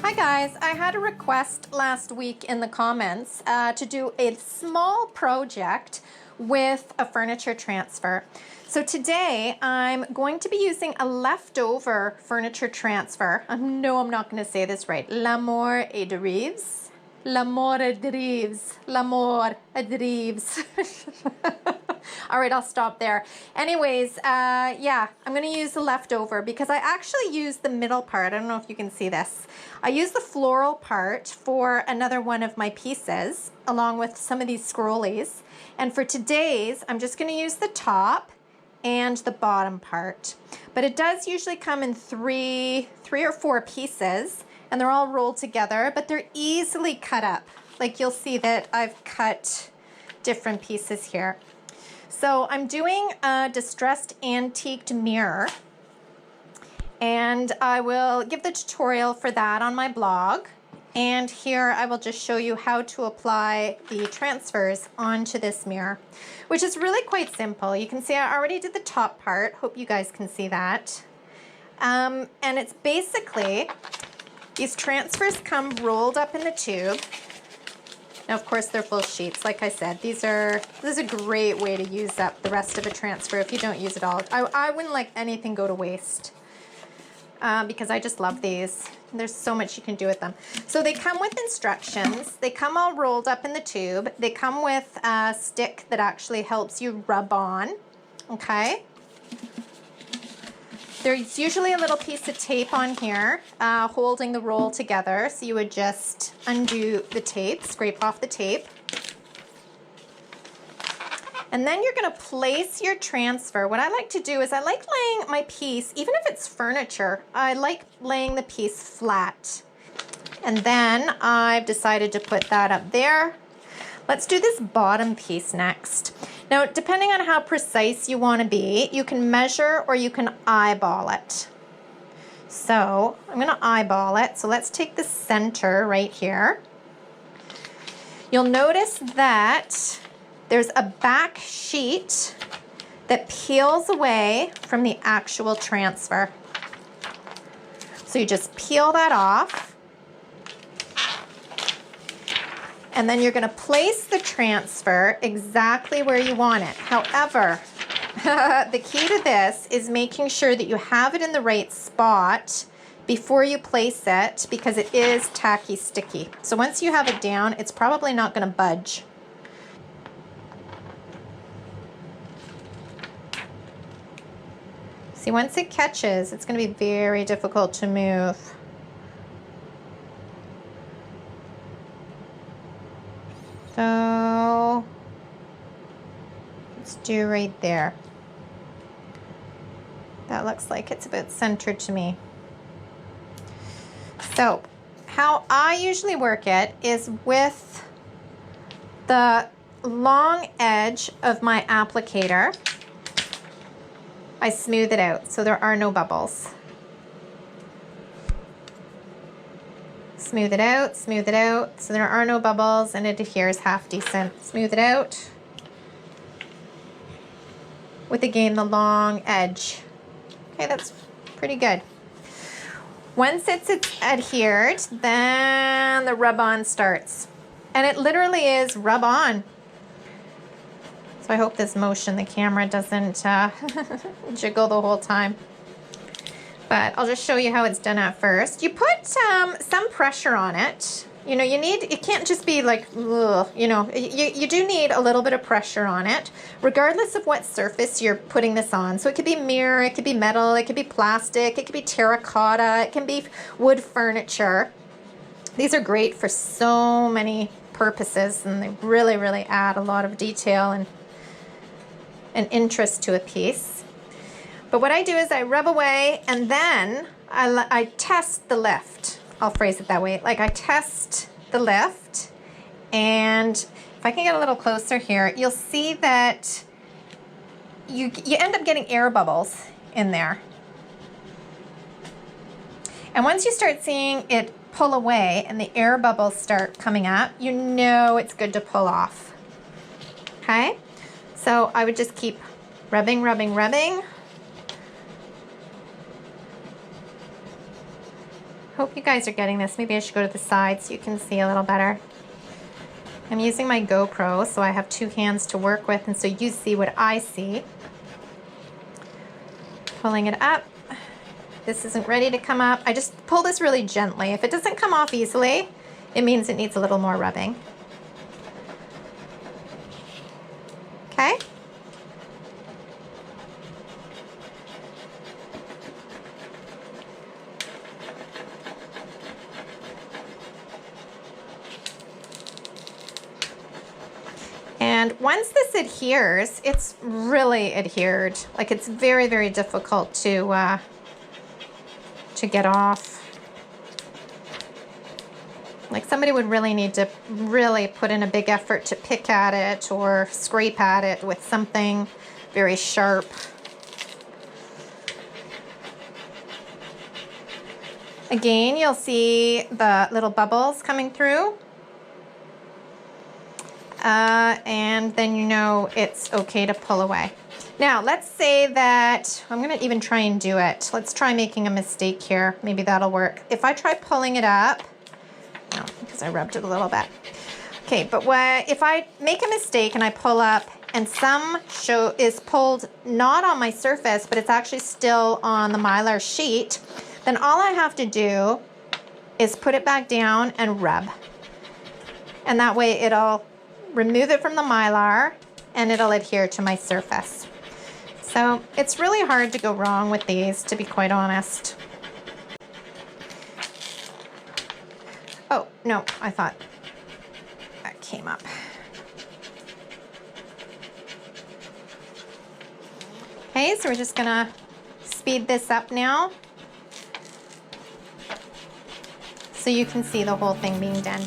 Hi guys, I had a request last week in the comments to do a small project with a furniture transfer. So today I'm going to be using a leftover furniture transfer. No, I'm not going to say this right. L'amour et derives. L'amour et derives. L'amour et derives. All right, I'll stop there. Anyways, yeah, I'm going to use the leftover because I actually used the middle part. I don't know if you can see this. I used the floral part for another one of my pieces along with some of these scrollies. And for today's, I'm just going to use the top and the bottom part. But it does usually come in three or four pieces, and they're all rolled together, but they're easily cut up. Like you'll see that I've cut different pieces here. So I'm doing a distressed antiqued mirror, and I will give the tutorial for that on my blog. And here I will just show you how to apply the transfers onto this mirror, which is really quite simple. You can see I already did the top part. Hope you guys can see that. And it's basically, these transfers come rolled up in the tube. Now, of course, they're full sheets. Like I said, this is a great way to use up the rest of a transfer if you don't use it all. I wouldn't like anything go to waste because I just love these. There's so much you can do with them. So they come with instructions. They come all rolled up in the tube. They come with a stick that actually helps you rub on, okay? There's usually a little piece of tape on here holding the roll together. So you would just undo the tape, scrape off the tape. And then you're gonna place your transfer. What I like to do is I like laying my piece, even if it's furniture, I like laying the piece flat. And then I've decided to put that up there. Let's do this bottom piece next. Now, depending on how precise you want to be, you can measure or you can eyeball it. So I'm going to eyeball it. So let's take the center right here. You'll notice that there's a back sheet that peels away from the actual transfer. So you just peel that off. And then you're going to place the transfer exactly where you want it. However, the key to this is making sure that you have it in the right spot before you place it, because it is tacky sticky. So once you have it down, it's probably not going to budge. See, once it catches, it's going to be very difficult to move. So let's do right there. That looks like it's about centered to me. So how I usually work it is with the long edge of my applicator. I smooth it out so there are no bubbles. Smooth it out, so there are no bubbles and it adheres half decent. Smooth it out with, again, the long edge. Okay, that's pretty good. Once it's adhered, then the rub-on starts. And it literally is rub-on. So I hope this motion, the camera doesn't jiggle the whole time. But I'll just show you how it's done at first. You put some pressure on it. You know, it can't just be like, ugh, you know, you do need a little bit of pressure on it, regardless of what surface you're putting this on. So it could be mirror, it could be metal, it could be plastic, it could be terracotta, it can be wood furniture. These are great for so many purposes, and they really, really add a lot of detail and interest to a piece. But what I do is I rub away, and then I test the lift. I'll phrase it that way. Like, I test the lift, and if I can get a little closer here, you'll see that you end up getting air bubbles in there. And once you start seeing it pull away and the air bubbles start coming up, you know it's good to pull off. Okay? So I would just keep rubbing, rubbing, rubbing. Hope you guys are getting this. Maybe I should go to the side so you can see a little better. I'm using my GoPro, so I have two hands to work with, and so you see what I see. Pulling it up. This isn't ready to come up. I just pull this really gently. If it doesn't come off easily, it means it needs a little more rubbing. Okay? And once this adheres, it's really adhered. Like, it's very, very difficult to get off. Like, somebody would really need to really put in a big effort to pick at it or scrape at it with something very sharp. Again, you'll see the little bubbles coming through. And then you know it's okay to pull away. Now, let's say that, I'm gonna even try and do it. Let's try making a mistake here. Maybe that'll work. If I try pulling it up, no, because I rubbed it a little bit. Okay, but if I make a mistake and I pull up and some is pulled not on my surface, but it's actually still on the Mylar sheet, then all I have to do is put it back down and rub. And that way it'll remove it from the Mylar and it'll adhere to my surface. So it's really hard to go wrong with these, to be quite honest. Oh, no, I thought that came up. Okay, so we're just gonna speed this up now so you can see the whole thing being done.